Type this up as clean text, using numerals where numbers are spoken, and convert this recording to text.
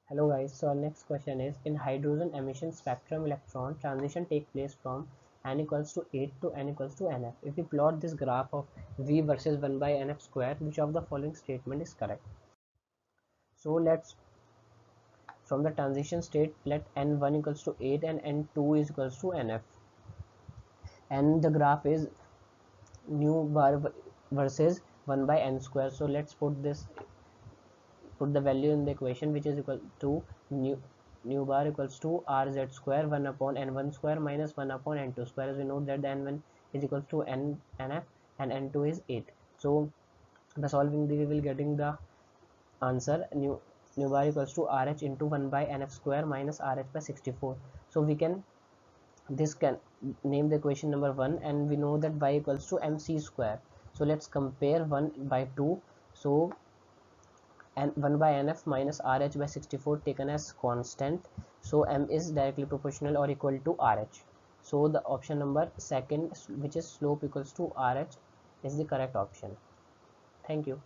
Hello guys, so our next question is, in hydrogen emission spectrum electron transition take place from n equals to 8 to n equals to nf. If we plot this graph of v versus 1 by nf square, which of the following statement is correct? So let's, from the transition state, let n1 equals to 8 and n2 is equals to nf, and the graph is nu bar versus 1 by n square. So let's put the value in the equation, which is equal to nu bar equals to rz square 1 upon n1 square minus 1 upon n2 square, as we know that the n1 is equals to nf and n2 is 8. So by solving we will getting the answer nu bar equals to rh into 1 by nf square minus rh by 64. So we can name the equation number 1, and we know that y equals to mc square. So let's compare 1 by 2. So and 1 by nf minus rh by 64 taken as constant, so m is directly proportional or equal to rh. So the option number second, which is slope equals to rh, is the correct option. Thank you.